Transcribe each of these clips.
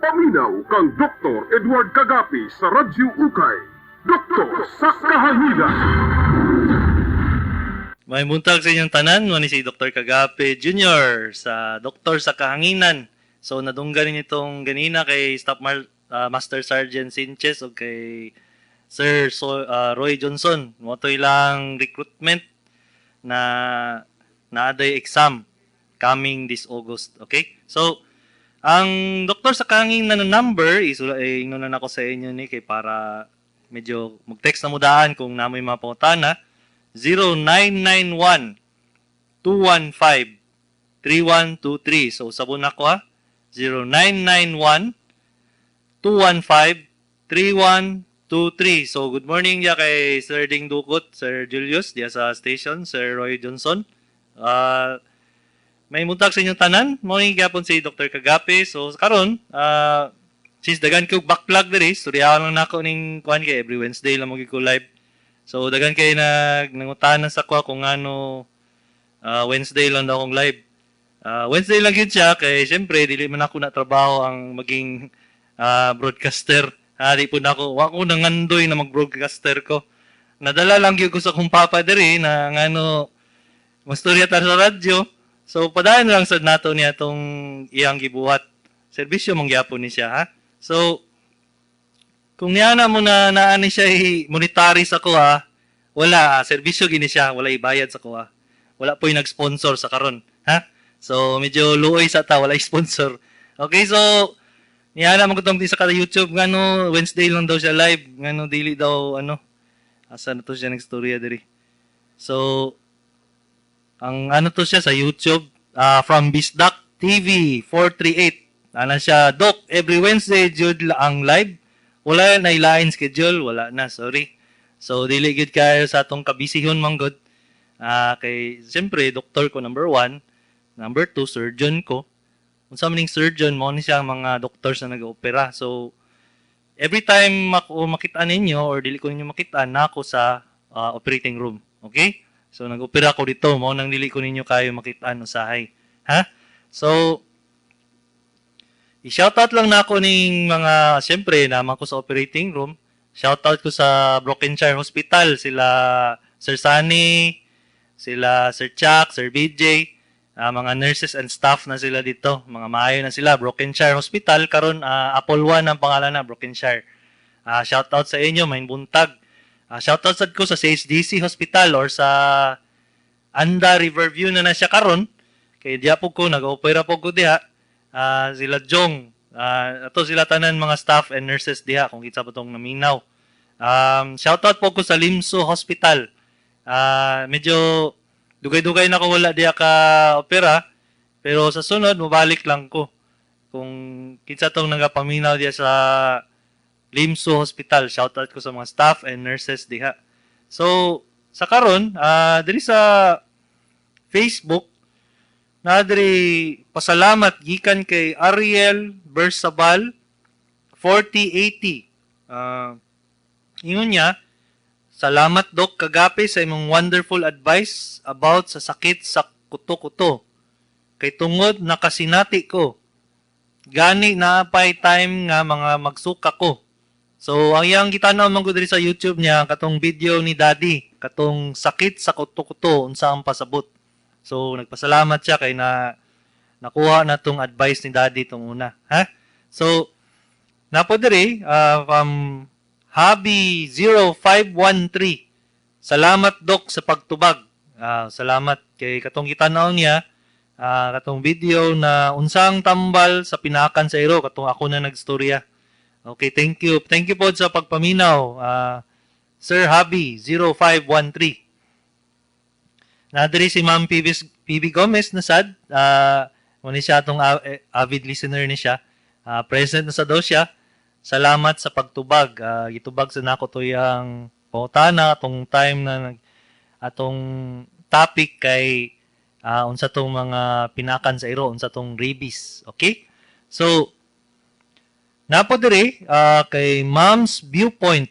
Paminaw kang Dr. Edward Kagapi sa Radyo Ukay. Doktor sa Kahanginan. May buntag sa inyong tanan, mo ni si Dr. Kagape Jr. sa Doktor sa Kahanginan. So, nadunggan rin itong ganina kay Master Sergeant Sinches o kay Sir Roy Johnson. Moto ilang recruitment na naaday exam coming this August. Okay? So, ang Doktor sa Kahanginan na number is inunan ako sa inyo ni kay para medyo mag-text na mudaan kung namoy mga pangutana. 0991-215-3123. So, sabon ako ha. 0991-215-3123. So, good morning ya kay Sir Ding Dukot, Sir Julius, diya sa station, Sir Roy Johnson. May muntag sa inyong tanan. Morning gyapon si Dr. Kagape. So, karon since dagan ko backlog diri, storyahan lang nako ning kuan kay every Wednesday lang mo ko live. So, dagan kayo nangutanan sa ko kung ano Wednesday lang daw akong live. Wednesday lang yun siya, kaya siyempre, dili man ako na trabaho ang maging broadcaster. Di po na ako nangandoy na mag-broadcaster ko. Nadala lang yun ko sa kong papa diri na ano, mastorya tar sa radyo. So, padaan lang sa nato niya itong iyang gibuhat. Serbisyo mangyapon ni siya, ha? So, kung niyana mo na naani siya monetary sa kuha, wala, serbisyo gini siya, wala ibayad sa kuha. Wala po yung nag-sponsor sa karon, ha? So, medyo luoy sa ta, wala sponsor. Okay, so, niyana mo kutong sa kada YouTube, ngano, Wednesday lang daw siya live, ngano, dili daw, asa na to siya nag-storya diri. So, ang ano to siya sa YouTube, from Bisdak TV 438. Ana siya, Doc, every Wednesday, Jude ang live. Wala na ilain schedule, wala na, sorry. So, dili gid kayo sa atong kabisihon manggod. Kay, siyempre, doktor ko number 1. Number 2, surgeon ko. Kung sa maning surgeon, mo ni siya mga doctors na nag-opera. So, every time makita ninyo or dili ko ninyo makita, na ako sa operating room. Okay? So, nag-opera ko dito. Mo nang dili ko ninyo kayo makita usahay. Ha? So, i-shoutout lang na ako ng mga, siyempre, naman ko sa operating room. Shoutout ko sa Brokenshire Hospital. Sila Sir Sunny, sila Sir Chuck, Sir BJ, mga nurses and staff na sila dito. Mga maayo na sila. Brokenshire Hospital. Karon Apple 1 ang pangalan na, Brokenshire. Shoutout sa inyo, main buntag. Shoutout sa ko sa CHDC Hospital or sa Anda Riverview na siya karon. Kaya diya po ko, nag-opera po ko diha. Sila Jong, ato sila tanan mga staff and nurses diha kung kitsa pa tong naminaw. Shoutout po ko sa Limso Hospital. Medyo dugay-dugay na ko wala diha ka opera, pero sa sunod mabalik lang ko kung kitsa tong nagapaminaw diha sa Limso Hospital. Shoutout ko sa mga staff and nurses diha. So sa karon, diri sa Facebook nadri pasalamat gikan kay Ariel Bersabal 4080. Ingon niya, salamat Doc Kagape sa imong wonderful advice about sa sakit sa kuto-kuto. Kay tungod nakasinati ko. Gani naapay time nga mga magsuka ko. So ang iyang gitanaw man gud diri sa YouTube niya katong video ni Daddy, katong sakit sa kuto-kuto unsa ang pasabot. So, nagpasalamat siya kay nakuha na tong advice ni Daddy tong una. Ha? So, napo diri, from Hobby0513. Salamat, Doc, sa pagtubag. Salamat kay katong kitanaw niya, katong video na unsang tambal sa pinakan sa iro, katong ako na nagstorya. Okay, thank you. Thank you po sa pagpaminaw, Sir Hobby0513. Nadiri si Ma'am PB Gomez na sad. Muna siya itong avid listener ni siya. Present na sa daw siya. Salamat sa pagtubag. Gitubag sa nako to yung pautana atong time na atong topic kay unsa tong mga pinakan sa iro, unsa tong rabies. Okay? So, napo diri kay Mom's Viewpoint.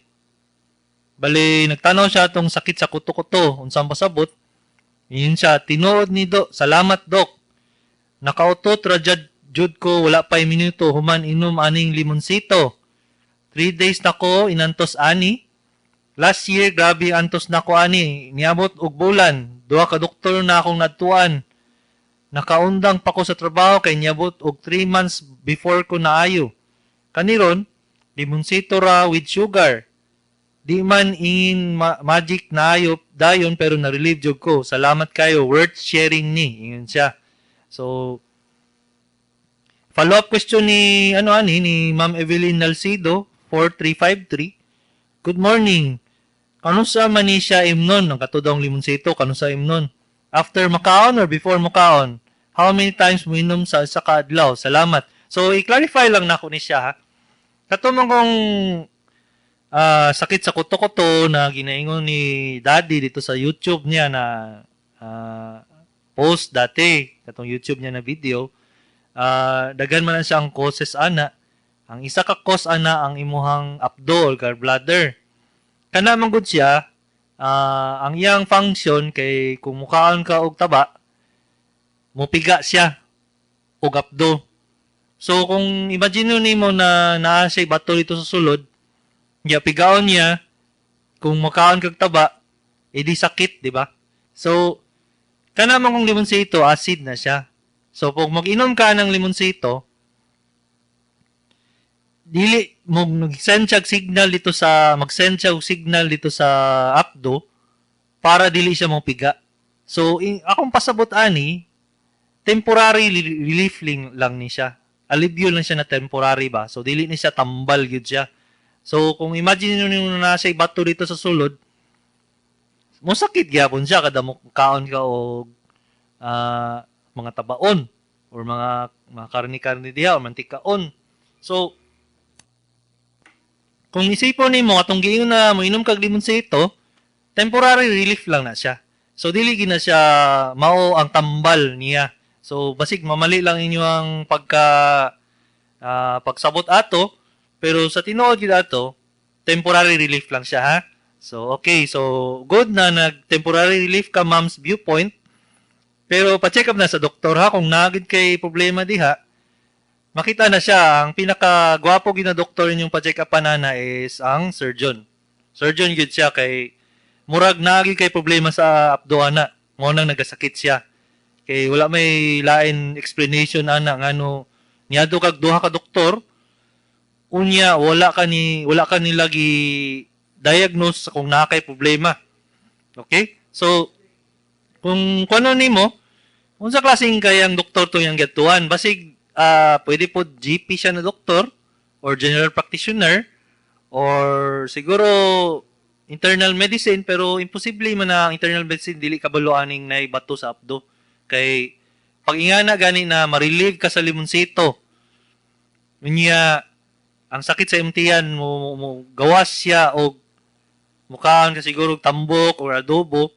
Bali, nagtanaw siya itong sakit sa kuto-kuto. Unsang pasabot. Yun siya, tinuod ni Doc. Salamat, Doc. Nakautot, jud ko wala pa minuto human inom aning limonsito. 3 days na ko inantos ani. Last year grabe antos na ko ani, niabot og bulan. Duha ka doktor na akong nadtuan. Nakaundang pa ko sa trabaho kay niabot og 3 months before ko naayo. Kaniron, limonsito ra with sugar. Di man ingin magic na ayop dayon pero na-relieve jud ko. Salamat kayo, worth sharing ni. Ingon siya. So, follow-up question ni ni Ma'am Evelyn Nalcido 4353. Good morning. Kano sa man ni siya imnon ang katudong limonsito kano sa imnon? After makaon or before makaon? How many times mo inom sa kaadlaw? Salamat. So i-clarify lang nako ni siya ha. Katumang kong sakit sa kuto-kuto na ginaingon ni Daddy dito sa YouTube niya na post dati, katong YouTube niya na video. Dagan man siya ang causes ana. Ang isa ka cause ana ang imuhang abdo or gallbladder. Kana man gud siya, ang iyang function kay kung mukaon ka og taba, mupiga siya og abdo. So kung imagine nimo na naa siya bato dito sa sulod, pigaon niya kung mukaon kag taba, edi sakit, di ba? So kana man kung limonsito, acid na siya. So pag mag-inom ka ng limonsito, dili mo mag-send siya signal dito sa abdo para dili siya mapiga. So akong pasabot ani, temporary relief lang ni siya. Alivio lang siya na temporary ba. So dili ni siya tambal gyud siya. So kung imagine niyo na siya bato dito sa sulod, mo sakit gyapon siya kada mo kaon ka og mga tabaon or mga karni-karni diha o mantikaon. So kung isipon nimo atong giingon na mo inom kag limonsito, temporary relief lang na siya. So dili gina siya mao ang tambal niya. So basig mamali lang inyo ang pagsabot ato, pero sa tinuod gid ato, temporary relief lang siya ha. So okay, so good na nag-temporary relief ka mom's viewpoint. Pero pa-check up na sa doktor ha kung nagid kay problema diha. Makita na siya, ang pinaka-gwapo gina doktor inyong pa-check up na is ang surgeon. Surgeon gid siya kay murag nagid kay problema sa abdo ana. Mo nang nagasakit siya. Kay wala may lain explanation ana ngano niadto kag duha ka doktor. Unya wala ka ni lagi diagnose kung naa kay problema. Okay? So kung kuno nimo unsa klaseng kayang doktor to yang gatuan, basig pwede po GP siya na doktor or general practitioner or siguro internal medicine, pero imposible man na internal medicine dili kabalo aning naibato sa abdo. Kay pag ingana gani na ma-relieve ka sa limonsito, niya ang sakit sa imtihan mo gawas siya og mukhaan ka siguro tambok or adobo,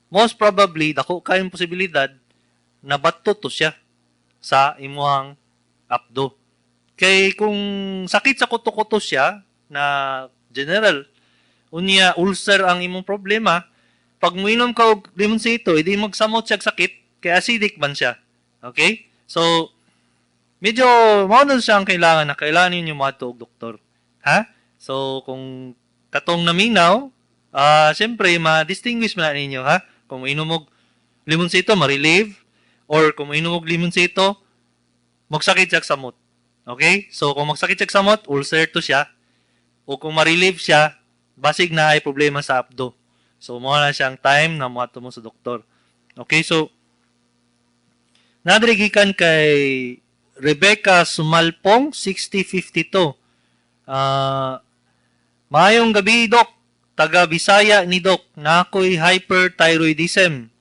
most probably dako kayong posibilidad na bato to siya sa imuhang abdo. Kay kung sakit sa kuto-kuto siya na general, unya ulcer ang imong problema, pag muinom ka og limonsito, edi magsamot siya sakit, kay acidic man siya. Okay? So, medyo mao siya ang kailangan ninyo mato og doktor. Ha? So, kung katong naminaw, siyempre, ma-distinguish man ninyo, ha? Kung muinom og limonsito, ma-relieve, or kung muinom og limonsito, magsakit siya samot. Okay? So, kung magsakit siya samot, ulcer to siya. O kung ma-relieve siya, basig na ay problema sa abdo. So, mo na siyang time na muato mo sa doktor. Okay? So, nadrigikan kay Rebecca Sumalpong, 6052. Maayong gabi, Dok. Taga Bisaya ni Dok. Na ako'y hyperthyroidism.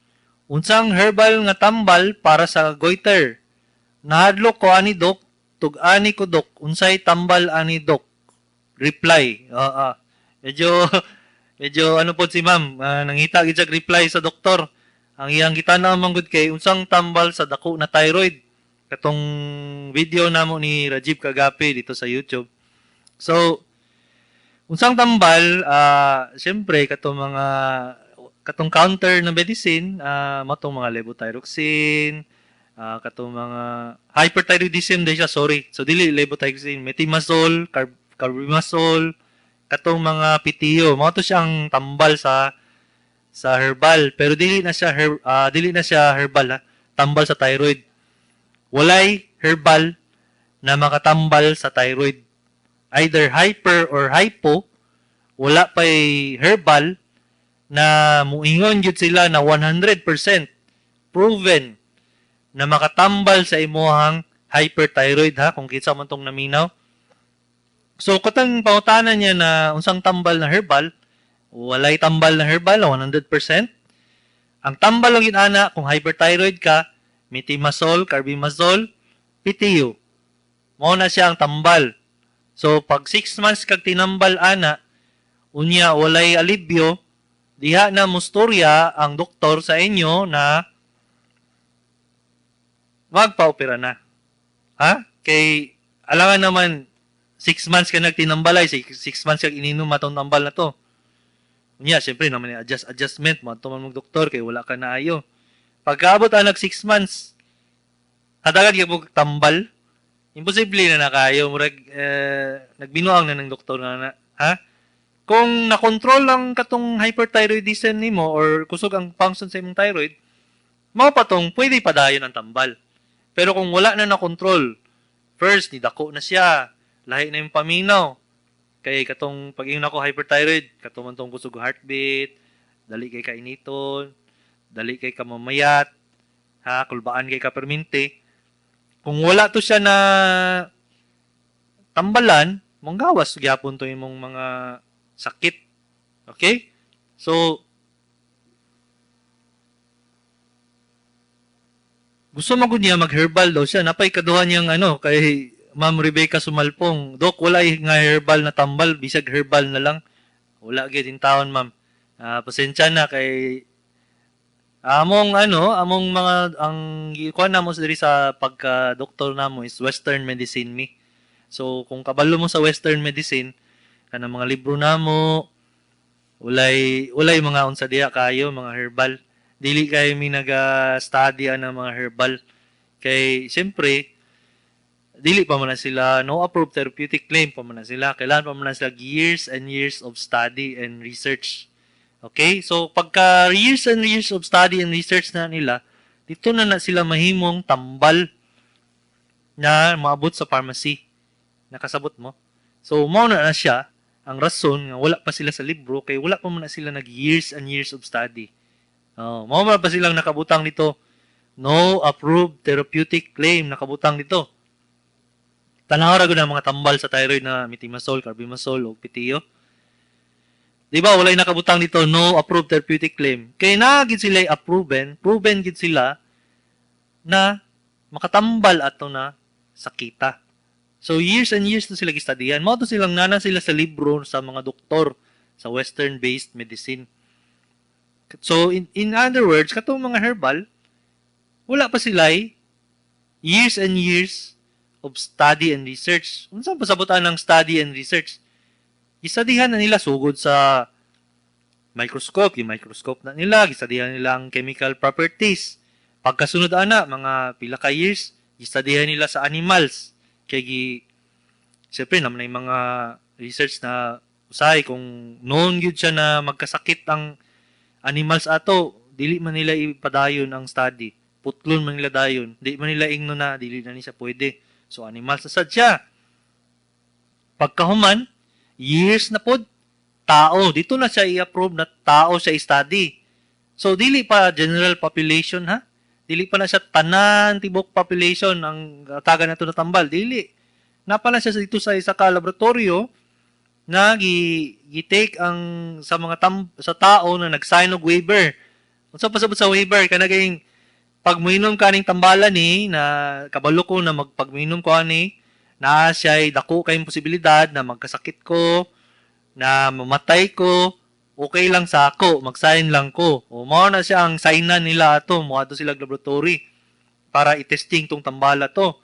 Unsang herbal nga tambal para sa goiter. Nahadlok ko ani Dok, tug-ani ko Dok, unsay tambal ani Dok. Reply. Medyo ano po si ma'am, nangita gid reply sa doktor. Ang iyang gitanaw man gud kay unsang tambal sa dako na thyroid. Katong video namo ni Rajiv Kagape dito sa YouTube. So, unsang tambal, siyempre katong counter na medicine, matong mga levothyroxine, katong mga hyperthyroidism din siya, sorry. So dili levothyroxine, metimazole, carbimazole, katong mga PTO. Mao to siyang tambal sa herbal, pero dili na siya herbal ha. Tambal sa thyroid. Walay herbal na makatambal sa thyroid. Either hyper or hypo, wala pa'y herbal na muingon gyud sila na 100% proven na makatambal sa imuhang hyperthyroid ha, kung kitsa man tong naminaw. So katang pangutanan niya na unsang tambal na herbal, walay tambal na herbal 100%. Ang tambal lang yun ana kung hyperthyroid ka, metimazole, carbimazole, PTU. Mao na siya ang tambal. So pag 6 months kag tinambal ana, unya walay alibyo, diha na mustorya ang doktor sa inyo na magpa-opera na. Ha? Kay alangan naman 6 months ka nagtinambalay, 6 months kag ininom matong tambal na to. Unya, syempre naman adjustment mo man mong doktor kay wala ka na ayo. Pagkaabot ang 6 months, hadagan ka mo tambal, imposible na nakayo. Murag, nagbinuang na ng doktor na. Ha? Kung na-control lang katong hyperthyroidism nimo or kusog ang function sa imong thyroid, mao pa tong pwede padayon ang tambal. Pero kung wala na na-control, first, nidako na siya, lahi na yung paminaw. Kay katong pag nako hyperthyroid, katong tong kusog heartbeat, dali kay kainiton, dali kay kamamayat, ha, kulbaan kay kapermente. Kung wala to siya na tambalan, monggawas gyapon to imong mga sakit. Okay? So, gusto mo niya mag-herbal daw siya. Napay kaduhan niyang kay Ma'am Rebecca Sumalpong. Dok, wala nga herbal na tambal. Bisag herbal na lang. Wala gyud in taon, ma'am. Pasensya na kay among mga ang kuan namo diri sa pagka-doktor namo is Western medicine mi. So kung kabalo mo sa Western medicine, kanang mga libro namo ulay mga unsa diha kayo mga herbal. Dili kay mi naga-study ana mga herbal. Kay siyempre dili pa man na sila no approved therapeutic claim pa man na sila. Kailangan pa man na sila years and years of study and research. Okay? So pagka years and years of study and research na nila, dito na sila mahimong tambal na maabot sa pharmacy. Nakasabot mo? So mao na siya ang rason nga wala pa sila sa libro kay wala pa man na sila nag years and years of study. Mao pa silang nakabutang dito. No approved therapeutic claim nakabutang dito. Tanaw ra gud ang mga tambal sa thyroid na metimazole, carbimazole o PTO. Di ba walay nakabutang dito no approved therapeutic claim. Kay na gid sila proven gid sila na makatambal ato na sakita. So years and years na sila gistudiyan. Mao to silang nana sila sa libro sa mga doktor sa western-based medicine. So in other words, katong mga herbal wala pa sila years and years of study and research. Unsa pasabutan ng study and research? Gistudihan na nila sugod sa microscope, yung microscope na nila, gistudihan nila ang chemical properties. Pagkasunod ana, mga pila ka years, gistudihan nila sa animals. Kay siyempre naman yung mga research na usay kung noon gyud siya na magkasakit ang animals ato, dili man nila ipadayon ang study. Putlon man nila dayon, di man nila ingno na dili na ni siya pwede. So animals na sad siya. Pagkahuman, years na pod, tao. Dito na siya i-approve na tao siya i-study. So, dili pa general population, ha? Dili pa na siya tanan, tibok population ang taga na ito na tambal. Dili. Napala siya dito sa isa ka laboratorio na gi-take ang sa mga sa tao na nag-sign og waiver. Unsa pasabot sa waiver kanaging pag moinom ka ning tambalan ni na kabalo ko na magpagminom ko ani na siya'y dako kayong posibilidad na magkasakit ko, na mamatay ko, okay lang sa ako, mag-sign lang ko. O mao na siya ang signan nila ato, mo ato sila laboratory para i-testing tong tambala to.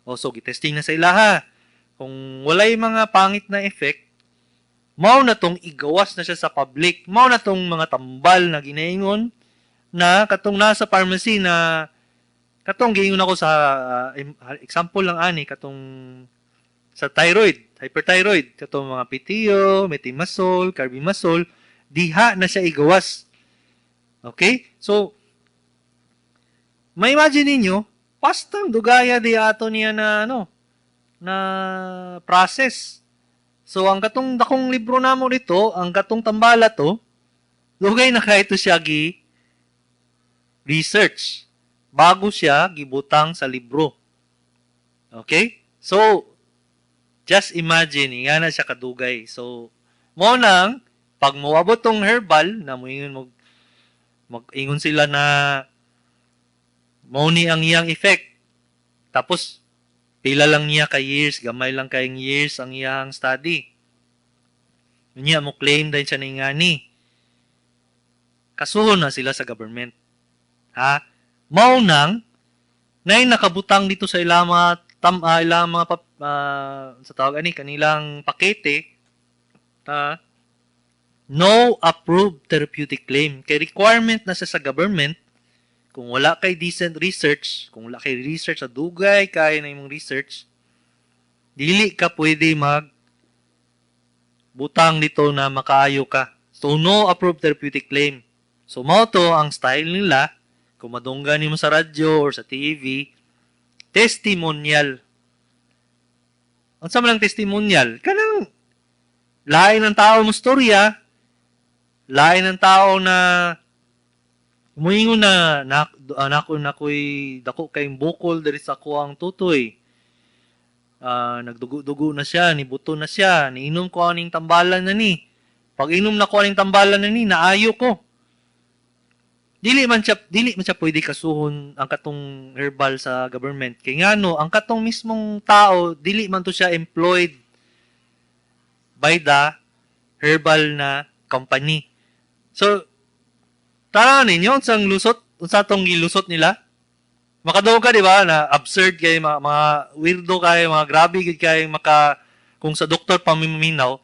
O so gi-testing na sa ilaha. Kung walay mga pangit na effect, mao na tong igawas na siya sa public. Mao na tong mga tambal na ginaingon na katong nasa pharmacy na Katong giingon ako sa example lang ani katong sa thyroid, hyperthyroid, katong mga PTO, metimasol, carbimasol, diha na siya igawas. Okay? So, ma-imagine ninyo, pastang dugaya di ato niya na na process. So, ang katong dakong libro namo dito, ang katong tambala to, dugay na kay ito siya gi research bago siya gibutang sa libro. Okay? So, just imagine, nga na siya kadugay. So, mo nang, pag moabot tong herbal, na moingon mag-ingon sila na mo ni ang iyang effect. Tapos, pila lang niya ka years, gamay lang kayong years ang iyang study. Niya mo claim din siya ni ngani. Kasuhon na sila sa government. Ha? Mao nang nay nakabutang dito sa ilang mga ilang mga sa tawag ani kanilang pakete no approved therapeutic claim. Kay requirement na sa government kung wala kay decent research, kung wala kay research sa dugay kay na imong research, dili ka pwede mag butang dito na makaayo ka. So no approved therapeutic claim. So mao to ang style nila kung madunggan nimo sa radyo or sa TV, testimonial. Unsa man ang testimonial? Kanang lain ng tao mo storya, lain ng tao na muingon na nakoy dako kayong bukol diri sa kuang tutoy. Nagdugo-dugo na siya, nibuto na siya, niinom ko aning tambalan na ni. Pag inom na ko aning tambalan na ni, naayo ko. Dili man siya pwede kasuhon ang katong herbal sa government. Kaya nga ang katong mismong tao, dili man to siya employed by the herbal na company. So, tara ninyo, unsang unsa tong gilusot nila? Makadaw ka, di ba, na absurd kay mga weirdo kay, mga grabe kay kung sa doktor pamiminaw,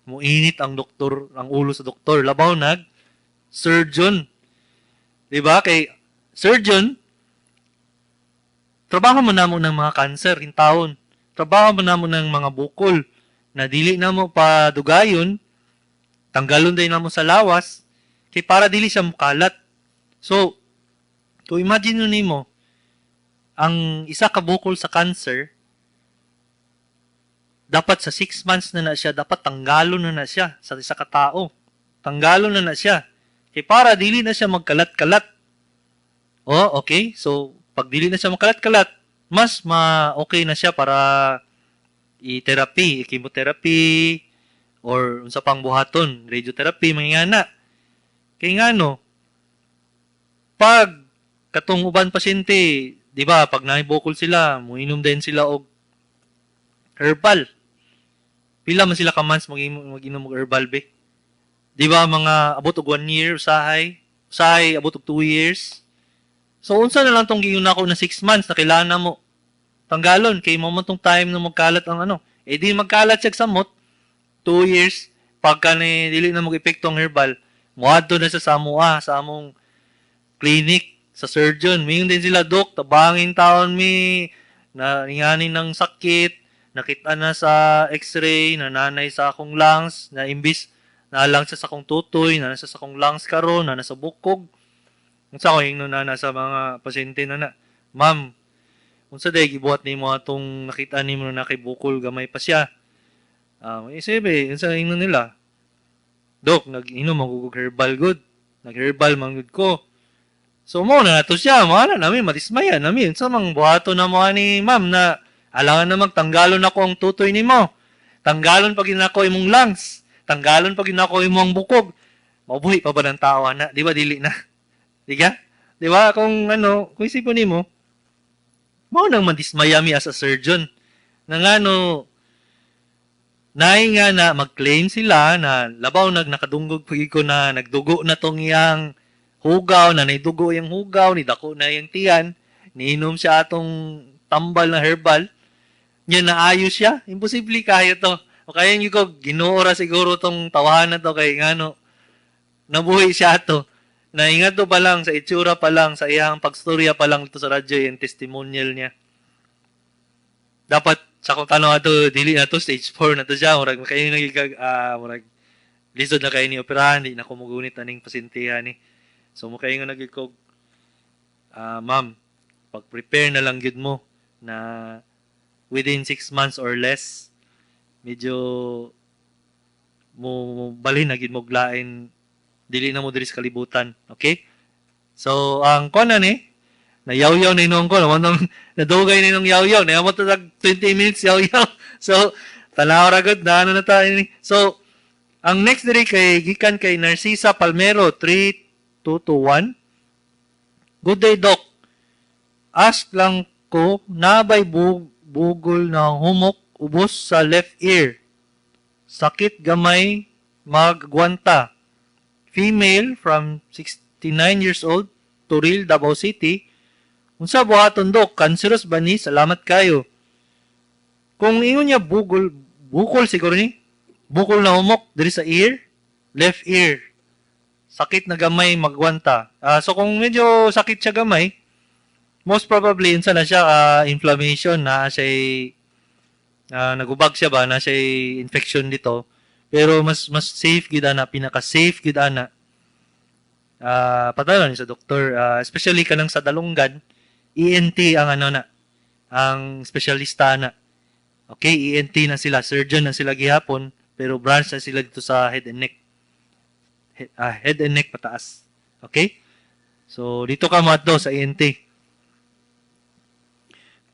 muinit ang doktor, ang ulo sa doktor. Labaw surgeon. Diba? Kay surgeon, trabaho mo namo ng mga cancer, hintawon. Trabaho mo namo ng mga bukol na dili na mo pa dugayon, tanggalon din na mo sa lawas, kay para dili siya mukalat. So, kung imagine nimo, ang isa ka bukol sa cancer, dapat sa 6 months na siya, dapat tanggalon na siya sa isa ka tao. Tanggalon na siya. Kaya para dili na siya magkalat-kalat. Oh, okay. So, pag dili na siya magkalat-kalat, mas okay na siya para i-therapy, chemotherapy, or unsa pang buhaton, radiotherapy, mga na. Kaya nga pag katong uban pasyente, di ba, pag naibukol sila, muinom din sila og herbal. Pila man sila ka months mag-inom og herbal, be? Di ba, mga abot og 1 year, usahay abot og 2 years. So, unsa na lang tong giyon ako na 6 months na kailangan mo tanggalon, kay mo tong time na magkalat ang di magkalat siya samot, 2 years, pagka ni dili na mag-epekto ang herbal, muadto na sa among clinic, sa surgeon. Mayroon din sila, Dok, tabangin taon na ninganin ng sakit, nakita na sa x-ray, na nanay sa akong lungs, na imbis na lang sa akong tutoy, na nasa akong lungs karon, na nasa bukog. Unsa ko yung na nasa mga pasyente na Ma'am, unsa day gibuhat nimo atong nakita nimo na kay bukol gamay pa siya. Isibe, unsa ingno nila? Dok, nag-inom magugog herbal good. Nag-herbal man good ko. So mo na nato siya, mo na namin matismaya namin. Unsa mang buhaton na mo ni Ma'am na alangan na magtanggalon ako ang tutoy nimo. Tanggalon pag ginako imong lungs. Tanggalon pag ginako imong bukog. Mabuhi pa ba ng tao na? Di ba dili na? Di ka? Di ba kung kung isipon nimo, mo nang madismaya mi as a surgeon. Nangano nay nga na mag-claim sila na labaw nakadunggog pag ko na nagdugo na tong iyang hugaw, na naidugo yung hugaw, nidako na yung tiyan, niinom siya atong tambal na herbal, niya naayos siya. Imposible kaya to. O kaya ko, ginuora siguro tong tawahan na to kay nabuhay siya to. naingat to pa lang, sa itsura pa lang, sa iyang pagstorya pa lang ito sa radyo, yung testimonial niya. Dapat, sa kung tanong ato, dili na to, stage 4 na to siya, murag kayo nagigag, murag, lisod na kayo ni operahan, di na kumugunit na ning pasintihan ni. So, mo kayo nga nagigog, ma'am, pag-prepare na lang yun mo na within 6 months or less, medyo mo balhin na gid mo glain, dili na mo diri sa kalibutan. Okay? So, ang kuan ni, nayaw-yaw na inong ko, naman nadugay na inong yaw-yaw, nayamot na 20 minutes yaw-yaw. So, tanaw ra gud na ano na tayo ni. So, ang next diri kay gikan kay Narcisa Palmero 3221. Good day, Doc. Ask lang ko, nabay bugol na humok ubos sa left ear. Sakit gamay magwanta. Female from 69 years old, Turil, Davao City. Unsa buhaton, Dok? Cancerous ba ni? Salamat kayo. Kung ingon niya bukol siguro ni. Bukol na humok diri sa ear, left ear. Sakit na gamay magwanta. So kung medyo sakit siya gamay, most probably unsa na siya inflammation na siya nagubag siya ba na siya infection dito. Pero mas safe gid ana, pinaka safe gid ana. Patayon sa doktor, especially kanang sa dalunggan, ENT ang ano na, ang specialista na. Okay, ENT na sila, surgeon na sila gihapon, pero branch na sila dito sa head and neck. Head and neck pataas. Okay? So, dito ka mo sa ENT.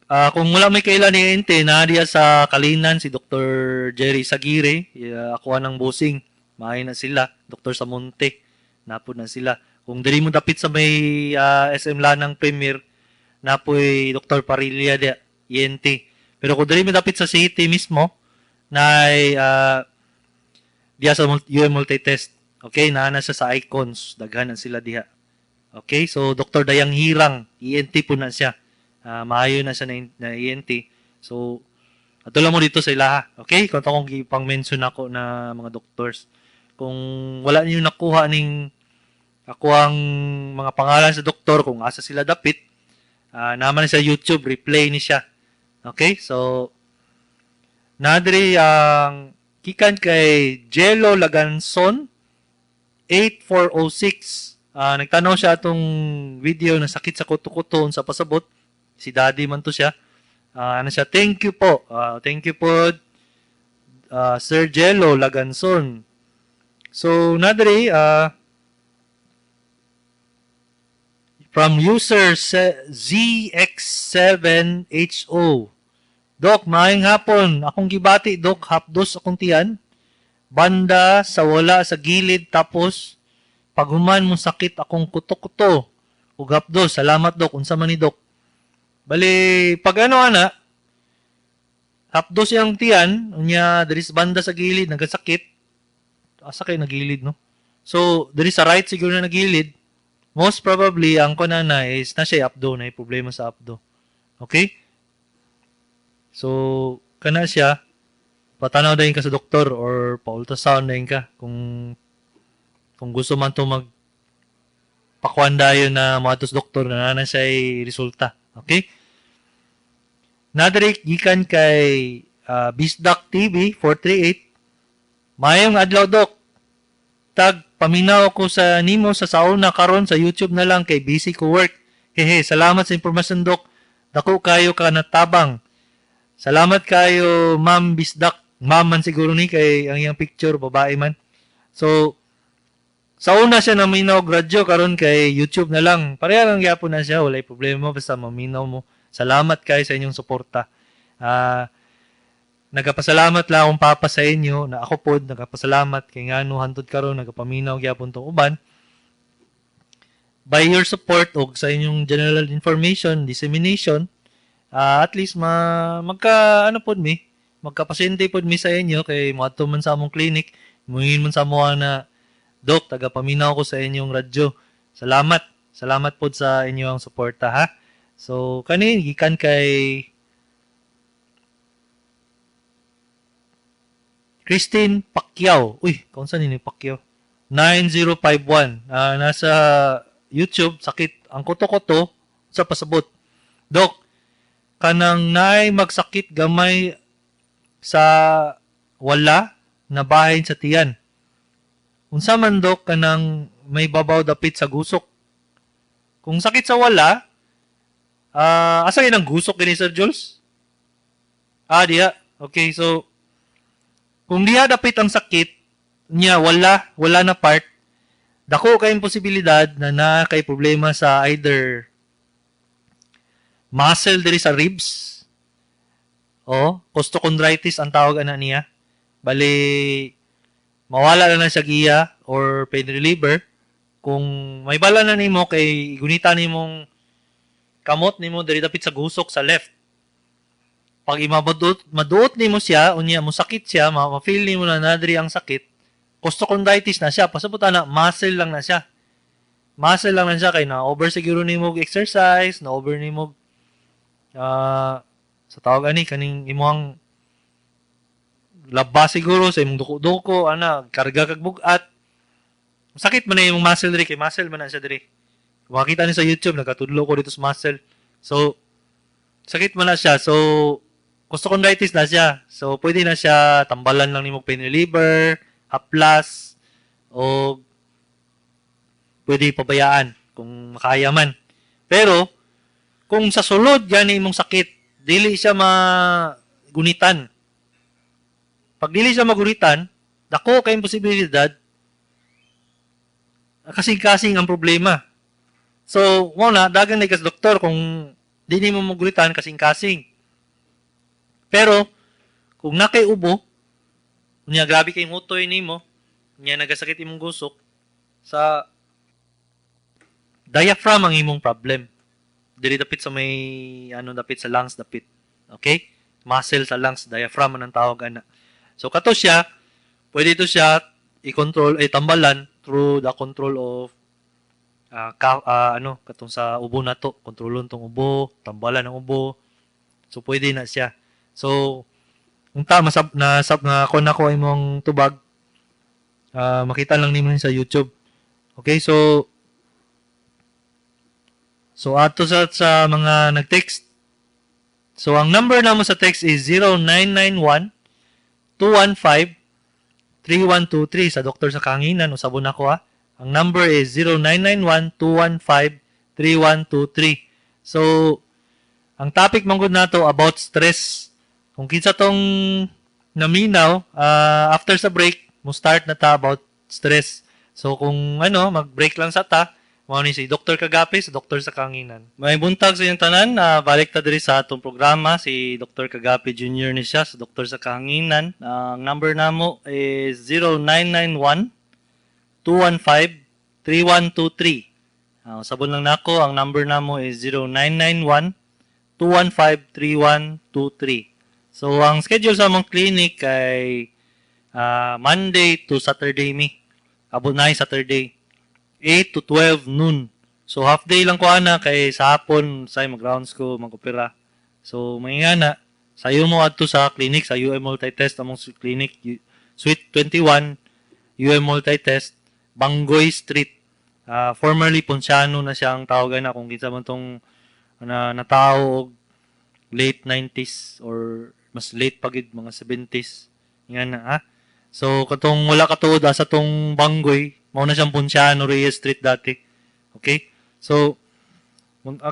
Kung wala may kailan ni ENT, naadiya sa Kalinan si Dr. Jerry Sagire, ako ng busing. Maay na sila, Dr. Samonte, napod na sila. Kung diri mo dapit sa may SM Lanang Premier, napoy Dr. Parilla dia, ENT. Pero kung diri mo dapit sa city mismo, na diya sa UM Multitest. Okay, naana siya sa Icons, daghan na sila diha. Okay, so Dr. Dayang Hirang, ENT po na siya. Maayo na siya na ENT. So, ato lang mo dito sa ilaha. Okay? Kung akong ipang-mention ako na mga doctors. Kung wala niyo nakuha ning ako ang mga pangalan sa doktor, kung asa sila dapit, naman sa YouTube, replay ni siya. Okay? So, nadiri ang kikan kay Jello Laganson, 8406. Nagtanaw siya atong video na sakit sa kuto-kuto sa pasabot. Si Daddy man to siya. Ano siya? Thank you po. Thank you po, Sir Jello Laganson. So, nadiri, from user ZX7HO. Doc, maayong hapon. Akong gibati, Doc, hapdos akong tiyan. Banda sa wala sa gilid, tapos paghuman mo sakit akong kuto-kuto. Ug hapdos. Salamat, Doc. Unsa man ni Doc? Bali, pag ano ana, hapdos yung tiyan, unya, dari sa banda sa gilid, nagasakit. Asa kayo nagilid, no? So, dari sa right siguro na nagilid, most probably, ang kunana is, na siya abdo, na problema sa abdo. Okay? So, kana siya, patanaw dahin ka sa doktor or pa-ultrasound dahin ka kung gusto man to pakuan dayon na mga tos doktor na nana siya resulta. Okay? Nadiri gikan kay Bisdak TV 438. Mayong adlaw, Dok. Tag paminaw ako sa nimo sa sauna karon sa YouTube na lang kay busy ko work. Hehe, salamat sa impormasyon, Dok. Dako kayo ka natabang. Salamat kayo, Ma'am Bisdak. Ma'am man siguro ni kay ang iyang picture babae man. So sauna siya na minaw radyo karon kay YouTube na lang. Pareha lang gyapon na siya, walay problema basta maminaw mo. Salamat kayo sa inyong suporta. Nagapasalamat lang akong papa sa inyo na ako pod nagapasalamat kay ngano hantod karon nagapaminaw gyapon tong uban. By your support o sa inyong general information dissemination, at least magka-pasyente pod mi sa inyo kay moadto man sa among clinic, muhingin man sa amoa na Dok, tagapaminaw ko sa inyong radyo. Salamat pod sa inyong suporta ha. So kanin gikan kay Christine Pacquiao. Uy, kaunsa ni Pacquiao? 9051. Nasa YouTube, sakit ang kuto-kuto sa pasabot. Dok, kanang naay magsakit gamay sa wala na bahin sa tiyan. Unsa man dok kanang may babaw dapit sa gusok. Kung sakit sa wala, asa yun ang gusok ni Sir Jules? Diya. Okay, so kung diha dapit ang sakit niya wala na part, dako kay posibilidad na kay problema sa either muscle diri sa ribs o costochondritis ang tawag ana niya. Bali mawala na siya giya or pain reliever. Kung may bala na nimo kay gunita nimong kamot nimo diri dapit sa gusok sa left. Pag maduot nimo siya, unya mo sakit siya, ma-feel nimo na nadiri ang sakit, costochondritis na siya. Pasabot na muscle lang na siya. Muscle lang na siya kay na over siguro nimo exercise, na over nimo sa tawag ani kaning imong labas siguro sa imong duko-duko karga kag bugat. Sakit man na imong muscle diri kay muscle man na siya diri. Makita ni sa YouTube nagkatudlo ko dito sa muscle. So sakit man na siya. So costochondritis na siya. So pwede na siya tambalan lang nimo pain reliever, haplas o pwede pabayaan kung makaya man. Pero kung sa sulod gani imong sakit, dili siya magunitan. Pag dili siya magunitan, dako kay posibilidad kasing-kasing ang problema. So, na dagan na kas doktor kung di nimo magunitan kasing-kasing. Pero kung nakay ubo, unya grabe kay mutoy nimo, unya nagasakit imong gusok, sa diaphragm ang imong problem. Dili dapit sa may dapit sa lungs dapit. Okay? Muscle sa lungs, diaphragm ang tawag ana. So kato siya, pwede ito siya i-control tambalan through the control of katong sa ubo na to, kontrolon tong ubo, tambalan ng ubo. So pwede na siya. So kung na kon ako imong tubag, makita lang nimo sa YouTube. Okay, so ato sa mga nag-text. So ang number namo sa text is 0991 215 3123 sa doktor sa kanginan o sabon ako Ang number is 0991-215-3123. So, ang topic manggod nato about stress. Kung kinsa tong naminaw, after sa break, mo start na ta about stress. So, kung mag-break lang sa ta, mao ni si Dr. Kagapis, Dr. sa Kanginan. May buntag sa inyong tanan, balik ta diri sa atong programa, si Dr. Kagapi Jr. ni siya, sa Dr. sa Kanginan. Ang number namo is 0991-215-3123. Sabon lang nako, ang number namo is 0991-215-3123. So, ang schedule sa among clinic ay Monday to Saturday abot na Saturday. 8 to 12 noon. So, half day lang ko kay sa hapon, say mag-rounds ko, mag-opera. So, may nga sayo mo adto sa clinic, sa UM Multitest, among clinic, Suite 21, UM Multitest, Bangoy Street. Formerly, Ponciano na siyang tawagan na kung kinsa man tong natao late 90s or mas late pagid, mga 70s. Nga na, So, katong wala katuod sa tong Bangoy, mao na siyang Ponciano Reyes Street dati. Okay? So,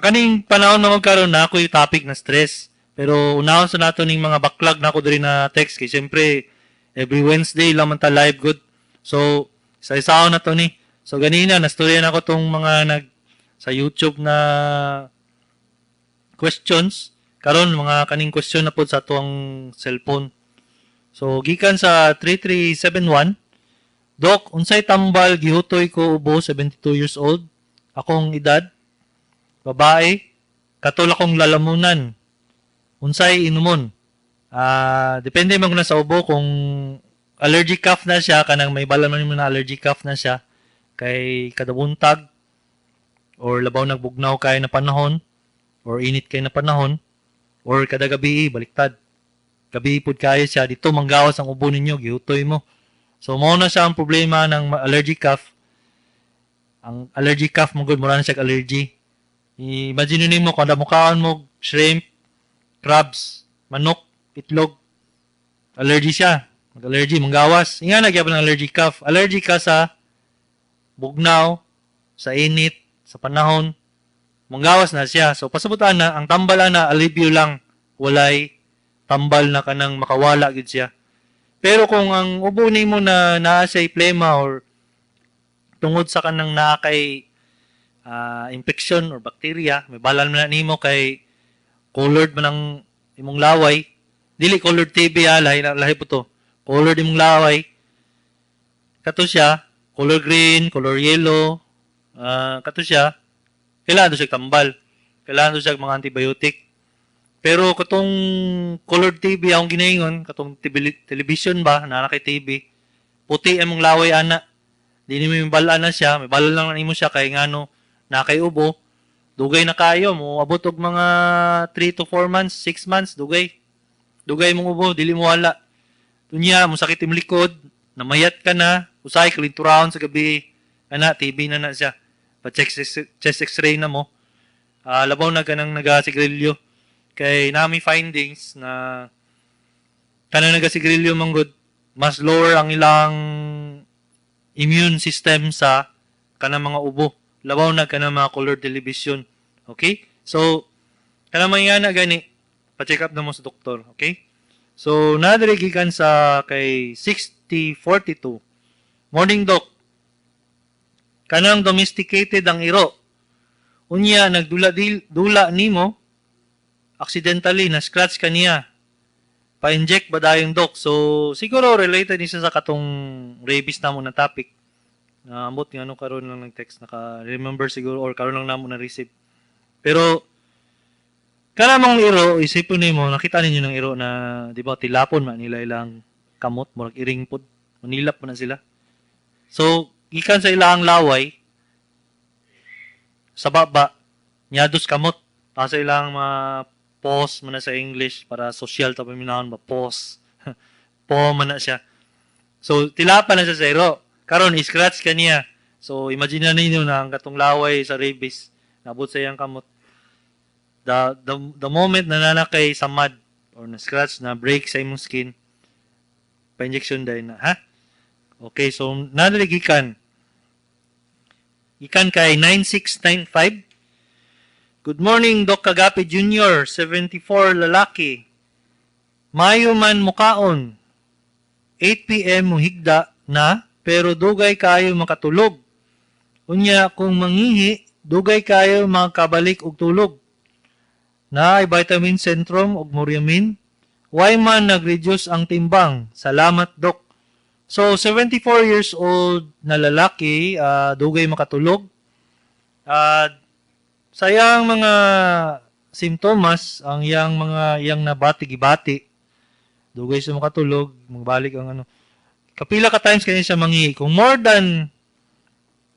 kaning panahon na magkaroon na ako yung topic na stress. Pero unahon sa nato ning mga backlog na ako diri na text kay siyempre every Wednesday lang man ta live good. So, isa-isaon na to ni. So, ganina nastorya na ko tong mga sa YouTube na questions. Karon mga kaning question na po sa tuang cellphone. So, gikan sa 3371, Dok, unsay tambal gihutoy ko ubo, 72 years old. Akong edad, babae, katul akong lalamunan. Unsay inumon. Depende man na sa ubo kung allergic cough na siya, kanang may bala man na allergic cough na siya, kay kadabuntag, or labaw nagbugnaw kay na panahon, or init kay na panahon, or kada gabi, baliktad. Gabi pud kayo siya, dito manggawas ang ubo ninyo, gihutoy mo. So mao na siya ang problema ng allergic cough. Ang allergic cough mo gud mura na siya allergy. Imagine nimo kada mukaon mo shrimp, crabs, manok, itlog, allergy siya. Mag-allergy, manggawas. Nga nagyapon ng allergic cough. Allergy ka sa bugnaw, sa init, sa panahon, manggawas na siya. So pasabutan na, ang tambal na alivio lang, walay tambal na kanang makawala gid siya. Pero kung ang ubo nimo na naa siya plema or tungod sa kanang naa kay infection or bacteria, may balal man na nimo kay colored man ang imong laway, dili colored TB lahi po to. Colored imong laway, kato siya, color green, color yellow, kato siya, kailangan siya tambal. Kailangan siya mga antibiotic. Pero katong colored TV akong ginaingon, katong television ba, na kay TV, puti among laway ana. Di ni may bala na siya, may bala lang nimo siya kay ngano na kay ubo. Dugay na kayo mo abot og mga 3 to 4 months, 6 months dugay. Dugay mong ubo, dili mo wala. Tunya mo sakit imong likod, namayat ka na, usay kalinturahon sa gabi, ana TB na siya. Pa-check chest x-ray na mo. Labaw na kanang nagasigarilyo. Kay nami findings na kanang nagasigarilyo manggod, mas lower ang ilang immune system sa kanang mga ubo. Labaw na kanang mga color television. Okay? So, kanang mga gani, pa-check up na mo sa doktor. Okay? So, nadirigikan sa kay 6042. Morning, Doc. Kanang domesticated ang iro. Unya, nagdula nimo, accidentally, na-scratch ka niya. Pa-inject ba dayong Doc? So, siguro related isa sa katong rabies na mo na topic. Ambot nga ano karon lang nag-text, naka-remember siguro or karon lang namo na-receive. Pero, kanamang iro, isipon nimo, nakita ninyo ng iro na, di ba, tilapon man nila ilang kamot, murag iring pod, manilap mo na sila. So, gikan sa ilang laway, sa baba, nyados kamot, sa ilang mga pause man na sa English, para social tapos minahon ba, pause. Po man na siya. So, tilapan na siya sa iro. Karon scratch ka niya. So, imagine na ninyo na ang katong laway sa rabies, nabot sa iyang kamot. The moment na nanakay sa mud or na scratch na break sa imong skin, pa-injection dahil na, ha? Okay, so nadaligikan. Ikan kay 9695. Good morning, Doc Kagapi Jr., 74 lalaki. Mayo man mukaon. 8 p.m. muhigda na, pero dugay kayo makatulog. Unya, kung mangihi, dugay kayo makabalik og tulog. Na ay vitamin Centrum ug Muriamin. Why man nag-reduce ang timbang? Salamat, Doc. So, 74 years old na lalaki, dugay makatulog. Sayang mga simptomas, ang yang nabati-gibati. Dugay siya makatulog, magbalik ang ano. Kapila ka times kanya siya mangihi. Kung more than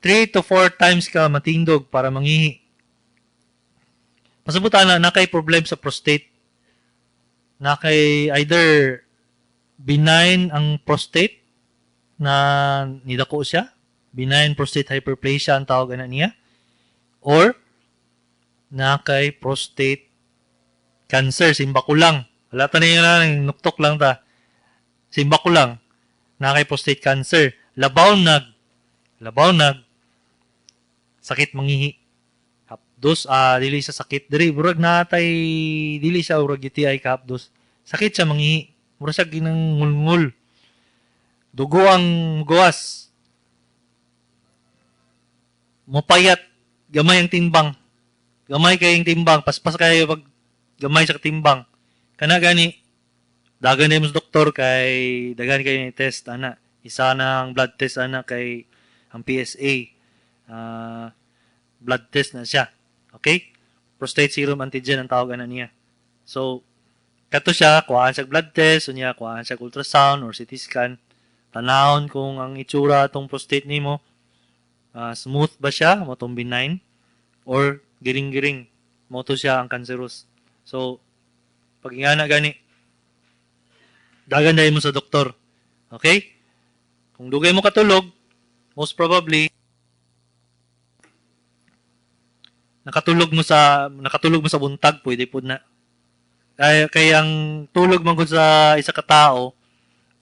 3 to 4 times ka matindog para mangihi, pasabutan na kay problem sa prostate. Na kay either benign ang prostate na nidako siya, benign prostate hyperplasia ang tawag na niya, or na kay prostate cancer, simba ko lang. Wala ta niyo na, nuktok lang ta. Simba ko lang. Na kay prostate cancer. Labaw nag, sakit mangihi. Hapdos, dili sa sakit diri, burag natay, dili siya urag UTI ka hapdos. Sakit siya mangihi. Mura siya ginang ngulngul. Dugo ang gawas. Mupayat. Gamay ang timbang. Gamay kayong timbang. Paspas kayo pag gamay sa timbang. Kana gani, dagan na yung doktor kay dagan kayo yung test, ana. Isa na ang blood test, ana, kay ang PSA. Blood test na siya. Okay? Prostate serum antigen ang tawag ana niya. So, kato siya, kuhaan siya blood test, unya kuhaan siya ultrasound or CT scan. Tanawon kung ang itsura atong prostate nimo, smooth ba siya, mo tong benign, or giring-giring, mo to siya ang cancerous. So, pag ingana gani, dagan dahil mo sa doktor. Okay? Kung dugay mo katulog, most probably nakatulog mo sa buntag, pwede pud na. Kaya ang tulog man gud sa isa ka tao,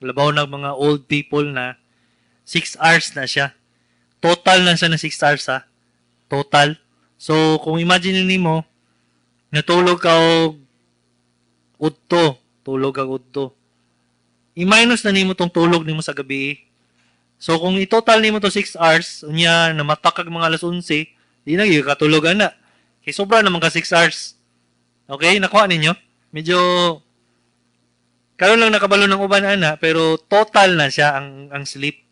labaw na mga old people na 6 hours na siya. Total na siya na 6 hours ha. Total. So kung imagine nimo natulog ka og udto, tulog ka udto. I-minus na nimo tong tulog nimo sa gabi. So kung i-total nimo to 6 hours, unya namatakag mga alas 11, di na gyud katulog ana. Kay sobra naman ka 6 hours. Okay, nakuha ninyo? Medyo karon lang nakabalo ng uban ana, pero total na siya ang sleep.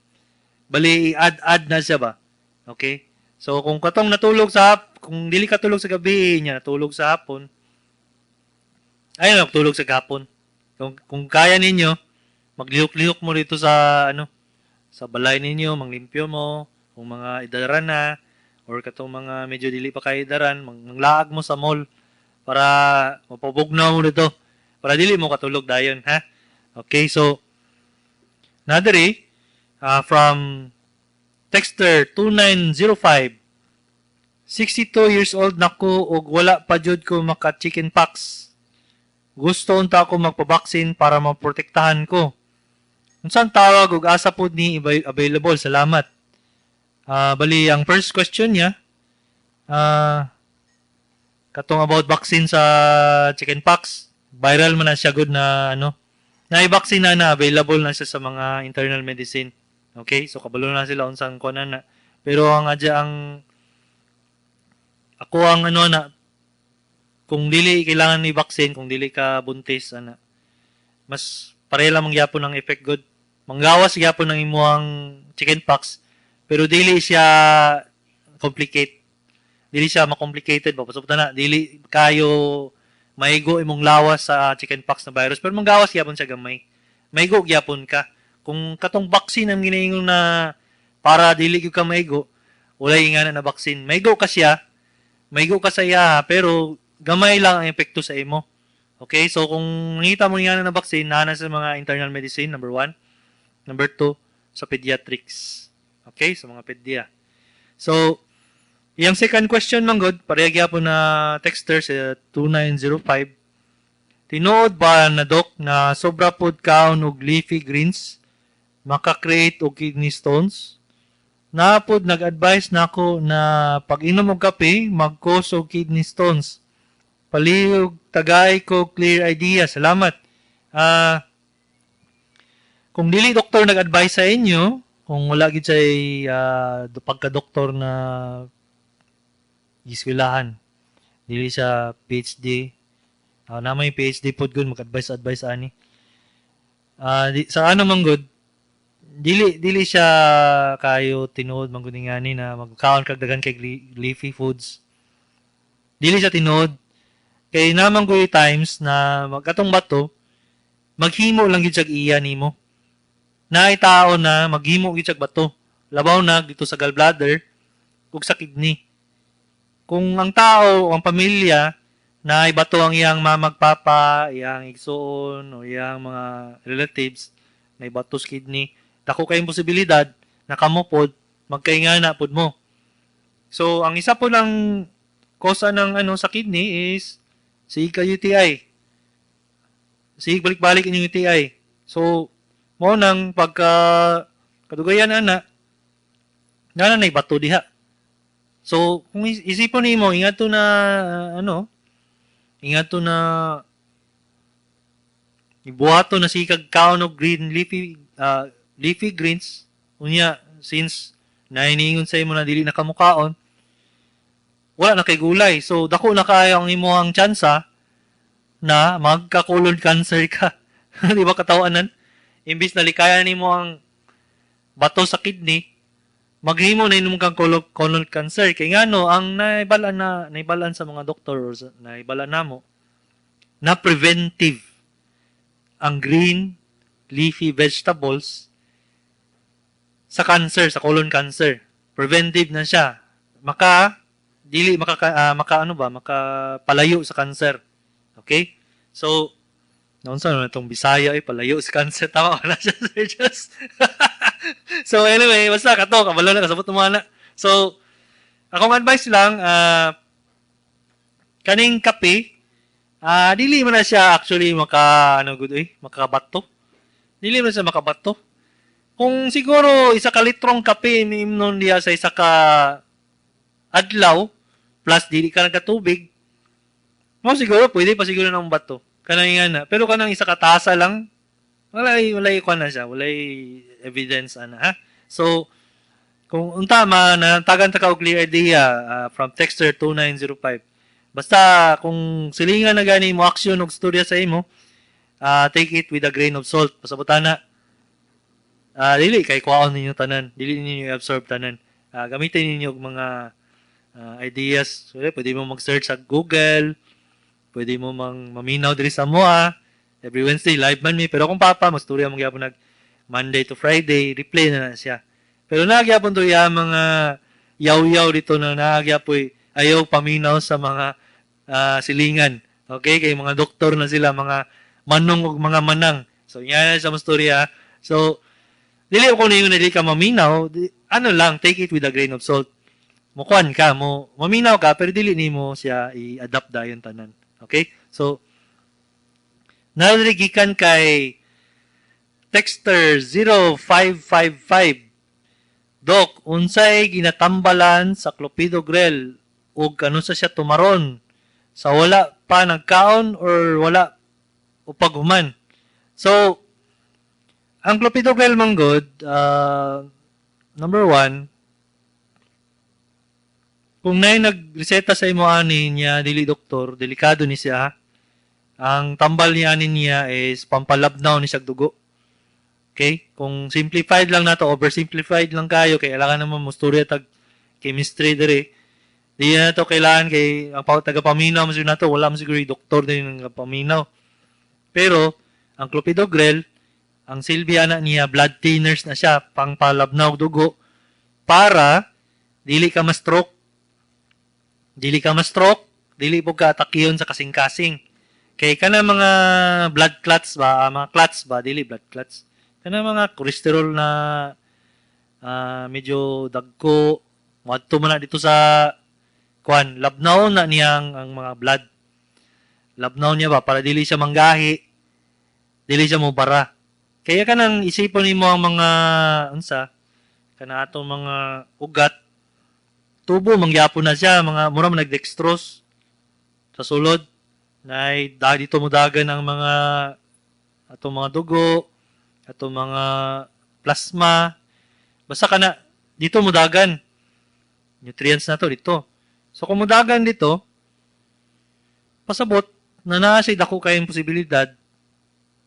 Bali i-add na siya ba? Okay? So kung kung dili ka tulog sa gabi, nya natulog sa hapon. Ayun, tulog sa hapon. Kung kaya ninyo, maglihok-lihok mo dito sa balay ninyo, manglimpyo mo, kung mga idaran na, or katong mga medyo dili pa kay idaran, manglaag mo sa mall para mapabugnaw mo dito. Para dili mo katulog dayon, ha? Okay, so, nadiri, from Texter 2905, 62 years old na ko ug wala pa jud ko maka chicken pox. Gusto unta ako magpabaksin para maprotektahan ko. Unsang tawag ug asa pod ni available? Salamat. Bali ang first question niya katong about vaccine sa chickenpox. Viral man na siya good na na-vaccine na available na siya sa mga internal medicine. Okay? So kabalo na sila unsang kunan na. Pero ang ako ang kung dili kailangan ni vaccine, kung dili ka buntis mas pareha lang mangyapon ang effect good. Manggawas gyapon ng imuhang chickenpox, pero dili siya ma-complicated ba pasabot na dili kayo maigo imong lawas sa chickenpox na virus, pero manggawas gyapon siya gamay. Maigo gyapon ka. Kung katong vaccine ang ginaingon na para dili gyud ka maigo, walay ingana na vaccine. Maigo ka sa iya, pero gamay lang ang epekto sa imo. Okay? So, kung nakita mo nga na vaccine, nana sa mga internal medicine, number 1. Number 2, sa pediatrics. Okay? Sa mga pedya. So, yung second question man good, pareha po na texter sa 2905. Tinuod ba na doc na sobra pod kaon og leafy greens maka-create og kidney stones? Napod nag-advise nako na pag inom og kape, mag-cause og kidney stones. Palihog tagay ko clear idea. Salamat. Kung dili doktor nag-advise sa inyo, kung wala gid say pagka-doktor na giswilahan, dili sa PhD. Na may PhD pod gud mag-advise ani. Sa man good, dili siya kayo tinuod man gud ngani na magkaon kag daghan kay leafy foods. Dili siya tinuod kay naman ko times na magkatong bato maghimo lang gid siya iya nimo. Naay tao na maghimo gid siya bato. Labaw na dito sa gallbladder ug sa kidney. Kung ang tao, ang pamilya na bato ang iyang mamagpapa, iyang igsoon o iyang mga relatives na bato sa kidney, dako kayong posibilidad na kamupod magkaingana pod mo. So, ang isa po ng kosa ng sa kidney is si UTI. Si balik-balik inyong UTI. So, mo nang pagka kadugayan na bato diha. So, kung isipon nimo ingat to na ibuhato na si kagkaon og green leafy greens unya since nahiningon sa imo na dili na kamukaon wala na kay gulay. So, dako na kayo ang imuhang tsansa na magka-colon cancer ka. Di ba katawanan? Imbis na likayan nimo ang bato sa kidney, maghimo na inum kang colon cancer. Kaya nga ang naibalan sa mga doktor or naibalan namo na preventive ang green leafy vegetables sa cancer, sa colon cancer. Preventive na siya. Makapalayo sa cancer. Okay? So, naunsa na itong Bisaya palayo sa cancer. Tama wala siya, Sir Just. So anyway, basta kato, kabalo na, kasabot mo na. So, akong advice lang, kaning kape, dili mo na siya actually makabato. Dili mo na siya makabato. Kung siguro isa ka litrong kape inimnon diya sa isa ka adlaw, plus dili ka nagkatubig, siguro pwede pa siguro ng bato. Kanang nga na. Pero kanang isa ka tasa lang, walay kuan na siya, walay evidence ana ha. So kung unta natagan ta ka og clear idea from Texter 2905. Basta kung silingan na gani mo action og storya sa imo, take it with a grain of salt. Pasabutana. Dili kay kuhaon ninyo tanan, dili ninyo absorb tanan. Gamitin ninyo og mga ideas. So, pwede mo mag-search sa Google, pwede mo maminaw diri sa MOA. Every Wednesday, live man mi. Pero kung papa, masturya mo gyapon nag Monday to Friday, replay na siya. Pero nagyapon to mga yaw-yaw dito na nagyapoy ayaw paminaw sa mga silingan. Okay? Kay mga doktor na sila, mga manong ug mga manang. So, yan sa masturya. So, dili ko na yung dili ka maminaw, lang, take it with a grain of salt. Mukuan ka, maminaw ka, pero dili nimo siya i-adapt dayon tanan. Okay? So, naliligikan kay Texter 0555. Dok, unsay ginatambalan sa clopidogrel ug kano sa siya tumaron? Sa wala pa nagkaon or wala upaghuman? So, ang clopidogrel manggod, number 1, kung nagreseta sa imo ani niya dili doktor, delikado ni siya. Ang tambal niya ani niya is pampalabnaw ni siya dugo. Okay? Kung simplified lang nato, oversimplified lang kayo, kay kailangan naman mo storya tag chemistry diri. Di na to kailangan kay ang taga-paminaw mo siguro nato, wala mo siguro doktor din ng paminaw. Pero ang clopidogrel, ang silbi ana niya blood thinners na siya, pangpalabnaw dugo para dili ka ma-stroke. Dili po ka atakiyon sa kasing-kasing. Kay kana mga blood clots ba, mga clots ba, dili blood clots. Kana mga cholesterol na medyo dagko, madto man na dito sa labnaw na niyang ang mga blood. Labnaw niya ba para dili siya manggahi, dili siya mobara. Kaya kanang isipon nimo ang mga kana atong mga ugat, tubo mangyapon na siya, mga mura man nagdextrose sa sulod na dito mudagan ang mga atong mga dugo, atong mga plasma, basta kana dito mudagan nutrients na to dito. So kung mudagan dito, pasabot na nasa dako kayong posibilidad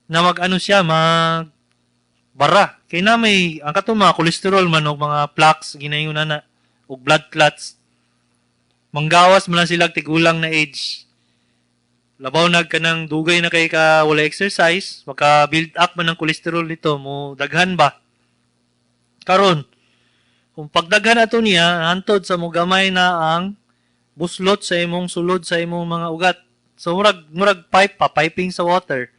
na siya bara. Kaya na may ang katong mga cholesterol man o mga plaques ginayon na o blood clots, manggawas mo lang sila tigulang na age. Labaw nagkanang dugay na kay ka wala exercise, maka-build up man ng cholesterol nito, mo daghan ba? Karon, kung pagdaghan ato niya, hantod sa mo gamay na ang buslot sa imong sulod sa imong mga ugat. So murag pipe pa, piping sa water.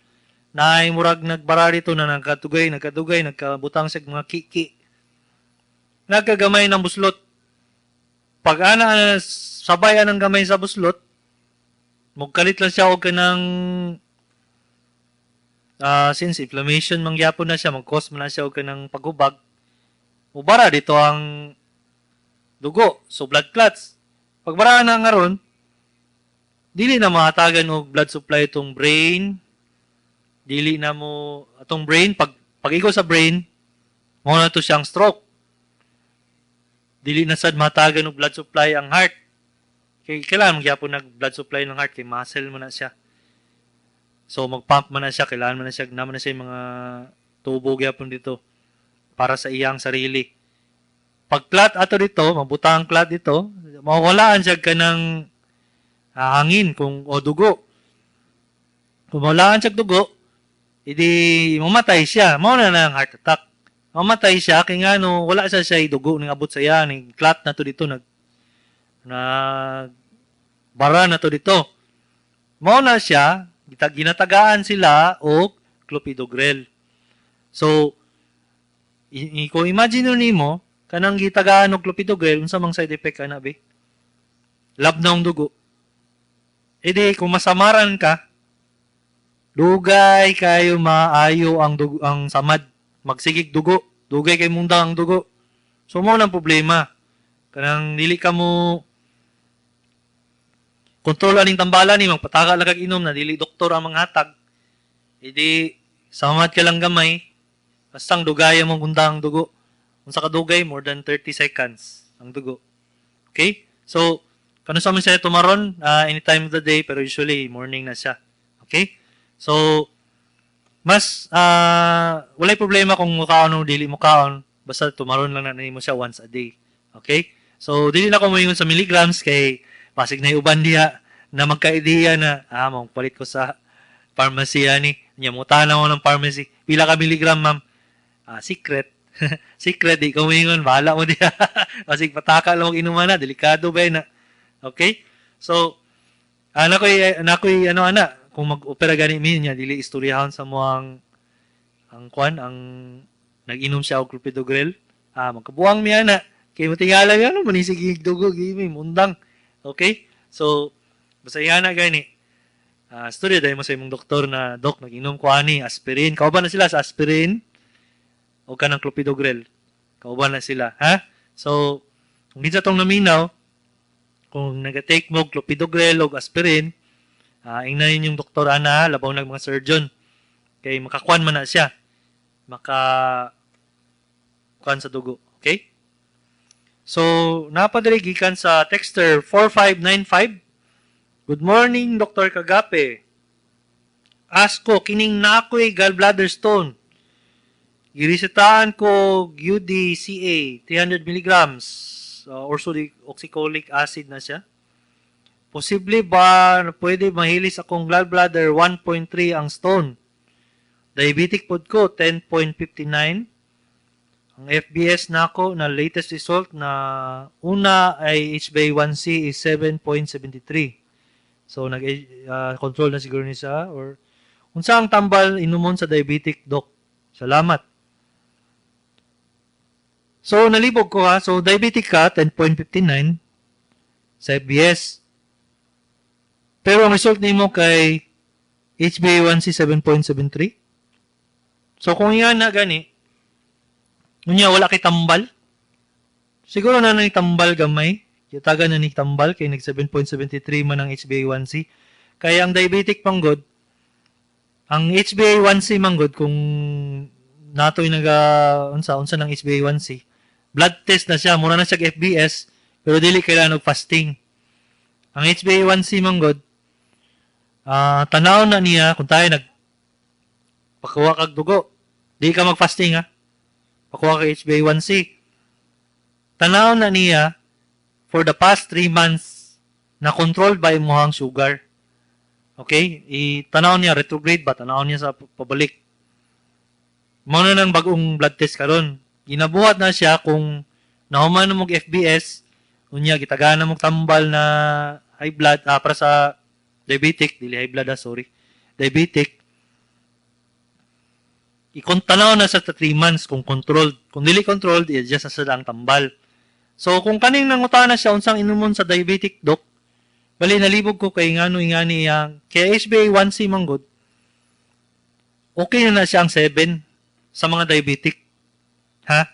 Na ay murag nagbara dito na nagkadugay, nagkabutang sa mga kiki. Nagkagamay ng buslot. Pag sabay anang gamay sa buslot, magkalit lang siya og kanang since inflammation mangyapon na siya, mag-cause man na siya og kanang paghubag. Ubara dito ang dugo, so blood clots. Pagbara na ngaron, dili na mahatagan og blood supply itong brain. Dili na mo atong brain pag ikaw sa brain, mo na to siyang stroke. Dili na sad matagan og blood supply ang heart. Kailangan magyapon nag blood supply ng heart kay muscle mo na siya. So magpump man na siya, kailangan man na siya naman na siya mga tubo gyapon dito para sa iyang sarili. Pag clot ato dito, mabutang clot dito, mawawalaan siya kanang hangin o dugo. Kung mawalaan siya dugo, hindi mamatay siya. Mao na ang heart attack. Mamatay siya kay ngano wala siya dugo ning abot sa iya ning clot na to dito nag bara na to dito. Mao na siya ginatagaan sila og clopidogrel. So Kung imagine nimo kanang gitagaan og clopidogrel unsa mang side effect ana be? Labnaw ang dugo. E di kung masamaran ka, dugay kayo maayo ang dugo, ang samad, magsigig dugo, dugay kay mundang ang dugo. So mo nang problema. Kanang dili ka mo kontrol aning tambalan ni magpataka lang kag inom na dili doktor ang manghatag. E di samad ka lang gamay, bastang dugay mo mundang ang dugo. Unsa ka dugay more than 30 seconds ang dugo. Okay? So kano sa man siya tumaron any time of the day pero usually morning na siya. Okay? So mas walay problema kung mukaon o dili mukaon basta tumaron lang na nimo siya once a day. Okay? So dili na ko moingon sa milligrams kay pasig na uban diha na magka-ideya na palit ko sa pharmacy ani. Nya mutana mo ng pharmacy. Pila ka milligram ma'am? Secret. Secret di ko moingon bahala mo diha. Pasig pataka lang og inuman na delikado ba na. Okay? So nakoy kung mag-opera gani mi niya dili istoryahon sa mo ang nag-inom siya og clopidogrel. Magkabuang mi ana kay motingala mi ano manisigig dugo gimi mundang. Okay? So basta yana gani. Storya dahil mo sa imong doktor na dok nag-inom ko ani aspirin. Kauban na sila sa aspirin o kanang clopidogrel. Kauban na sila, ha? So kung di sa tong naminaw kung nag-take mo clopidogrel o aspirin, ingnan yung doktor ana, labaw ng mga surgeon. Kay makakuan man na siya. Kuan sa dugo. Okay? So, napadali gikan sa texter 4595. Good morning, Dr. Kagape. Asko, kining nakoy gallbladder stone. Girisetahan ko UDCA 300 mg or oxycolic acid na siya. Posible ba na pwede mahilis akong gallbladder 1.3 ang stone? Diabetic pod ko 10.59. Ang FBS nako na latest result na una ay HbA1c is 7.73. So nag-control na siguro ni siya or unsa ang tambal inumon sa diabetic doc? Salamat. So nalibog ko ha. So diabetic ka 10.59 sa FBS. Pero ang result nimo kay HbA1c 7.73. So kung yan na gani, unya wala kay tambal. Siguro na ni tambal gamay. Yataga na ni tambal kay nag 7.73 man ang HbA1c. Kaya ang diabetic manggod, ang HbA1c manggod kung natoy unsa ng HbA1c, blood test na siya, mura na siya FBS, pero dili kailangan og fasting. Ang HbA1c manggod, tanaw na niya kung tayo pakuha kag dugo. Di ka mag-fasting ha. Pakuha kag HbA1c. Tanaw na niya for the past 3 months na controlled by imong sugar. Okay? Tanaw niya retrograde ba? Tanaw niya sa pabalik. Mao na nang bagong blood test karon. Ginabuhat na siya kung nahuman mo FBS, unya gitagaan na mo tambal na high blood para sa diabetic, dili high blood diabetic. Tanaw na sa 3 months kung controlled. Kung dili controlled, i-adjust na sa lang tambal. So, kung kaning nangutana siya, unsang inumon sa diabetic doc, bali nalibog ko kay ingani yang kay HbA1c manggod, okay na siya ang 7 sa mga diabetic. Ha?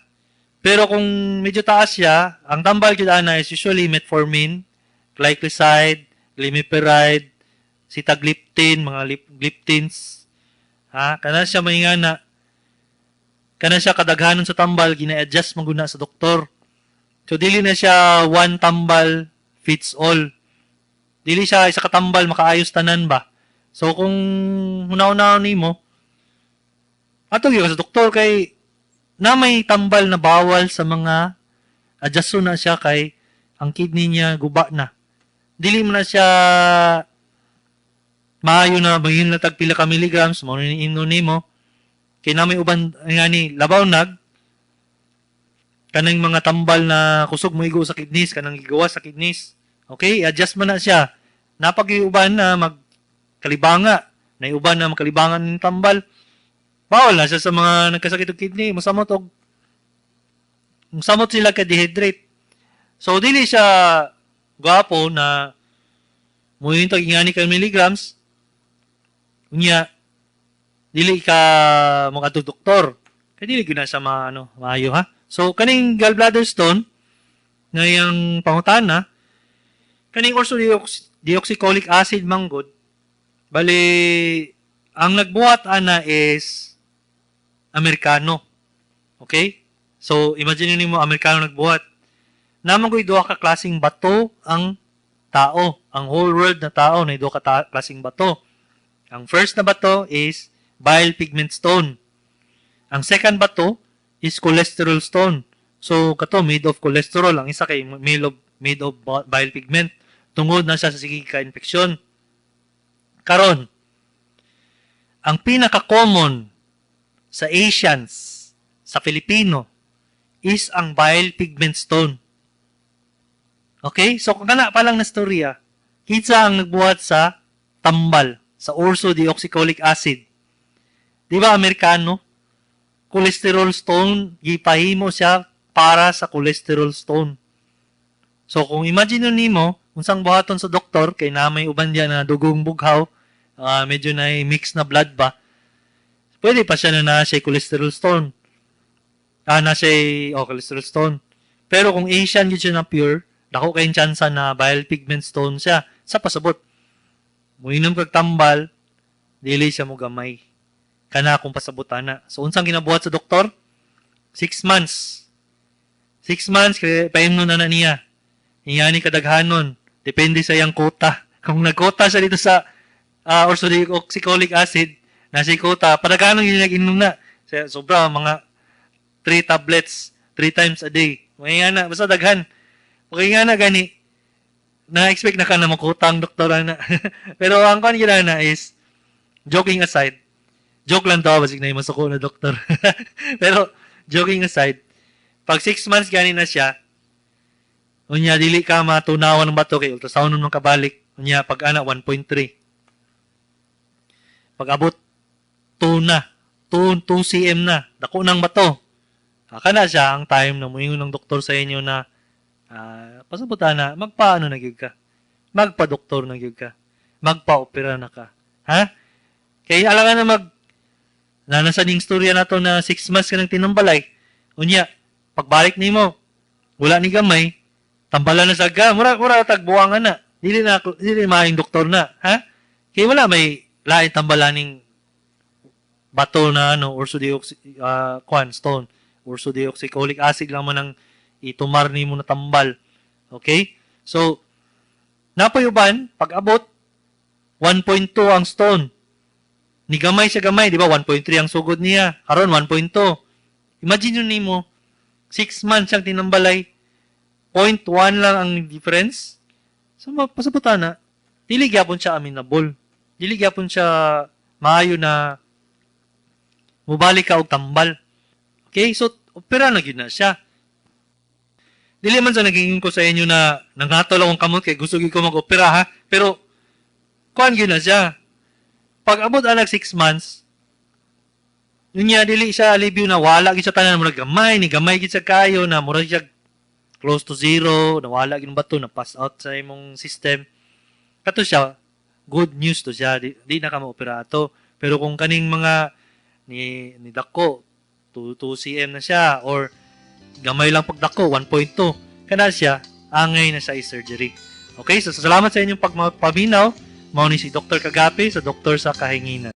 Pero kung medyo taas siya, ang tambal gyud ana is usually metformin, glycoside, glimepiride, sitagliptin, mga gliptins. Ha? Kana siya maingana. Kana siya kadaghanon sa tambal, gina-adjust maguna sa doktor. So, dili na siya one tambal fits all. Dili siya isa katambal makaayos tanan ba. So, kung hunaw-hunaw nimo, ato gyud sa doktor kay na may tambal na bawal sa mga adjust na siya kay ang kidney niya guba na. Dili mo na siya maayo na bahin na tag pila ka milligrams mo ni inom nimo. Kay na may uban ngani labaw kanang mga tambal na kusog mo igo sa kidneys, kanang gigawas sa kidneys. Okay, adjust man na siya. Napag-iuban na magkalibanga, na iuban na magkalibangan ng tambal. Bawal na siya sa mga nagkasakit og kidney, masamot og samot sila ka dehydrate. So dili siya gwapo na muhin tag ingani ka milligrams. Unya dili ka mga doktor. Kaya dili gyud na sa maayo ha. So kaning gallbladder stone nga yang pangutana kaning orthodeoxycholic acid manggod bali ang nagbuhat ana is Amerikano. Okay? So imagine niyo mo Amerikano nagbuhat. Naman ko duha ka klaseng bato ang tao. Ang whole world na tao na duha ka klaseng bato. Ang first na bato is bile pigment stone. Ang second bato is cholesterol stone. So kato made of cholesterol, ang isa kay made of bile pigment. Tungod na siya sa sige ka infeksyon. Karon, ang pinaka-common sa Asians, sa Filipino, is ang bile pigment stone. Okay? So kung kana pa lang na storya, kitsa ang nagbuhat sa tambal, sa orthodeoxycholic acid. Di ba Amerikano? Cholesterol stone, gipahimo siya para sa cholesterol stone. So kung imagine nimo, unsang buhaton sa doktor kay na may uban diyan na dugong bughaw, medyo na mix na blood ba, pwede pa siya na siya cholesterol stone. Cholesterol stone. Pero kung Asian yun siya na pure, dako kayong tsansa na bile pigment stone siya. Sa pasabot, muinom kag tambal, dili siya mo gamay. Kana akong pasabutan na. So, unsang ginabuhat sa doktor? 6 months. 6 months, kaya paimno na niya. Hingani kadaghanon. Depende sa iyang quota. Kung nagkota siya dito sa orthodeoxycholic acid, nasa quota, padaghanon yun nag-inom na. Sobra, mga 3 tablets, 3 times a day. Mga na, basta daghan. Okay nga na gani, na-expect na ka na makuta ang doktor na. Pero ang kan na is, joking aside, joke lang daw, basig na yung masuko na doktor. Pero, joking aside, pag 6 months gani na siya, unya, dili ka matunawan ng bato kay ultrasound nung kabalik, unya, pag ana, 1.3. Pag abot, 2 na, 2 cm na, dako ng bato. Aka na siya ang time na muingon ng doktor sa inyo na pasabutan na, magpaano na gyud ka? Magpa-doktor na gyud ka. Magpa-opera na ka. Ha? Kaya alangan na nasa ning storya na to na 6 months ka nang tinambalay. Unya, pagbalik nimo, wala ni gamay, tambalan na sa ga, mura tagbuwangan na. Dili maayong doktor na, ha? Kaya wala may lain tambalaning bato na stone, orthodeoxycholic acid lang man ang itumar ni mo na tambal. Okay? So, napayuban, pag abot, 1.2 ang stone. Ni gamay siya gamay, di ba? 1.3 ang sugod niya. Karon 1.2. Imagine yun mo, 6 months siyang tinambalay, 0.1 lang ang difference. So, pasabutan na, dili gyapon siya amenable. Dili gyapon siya maayo na mubalik ka og tambal. Okay? So, opera na gyud na siya. Dili man sa naging ko sa inyo na nanghatol akong kamot kay gusto gyud ko mag-opera ha. Pero kuan gyud na siya. Pag abot anak 6 months, unya dili siya alibyo na wala gyud sa tanan mo gamay ni gamay gyud sa kayo na mura siya close to zero, na wala gyud bato na pass out sa imong system. Kato siya, good news to siya. Di na ka ma-opera ato. Pero kung kaning mga ni dako 2 cm na siya or gamay lang pagdako 1.2 kana siya angay na sa surgery. Okay, so salamat sa inyong pagpaminaw. Mao ni si Dr. Kagapi sa Doktor sa Kahinginan.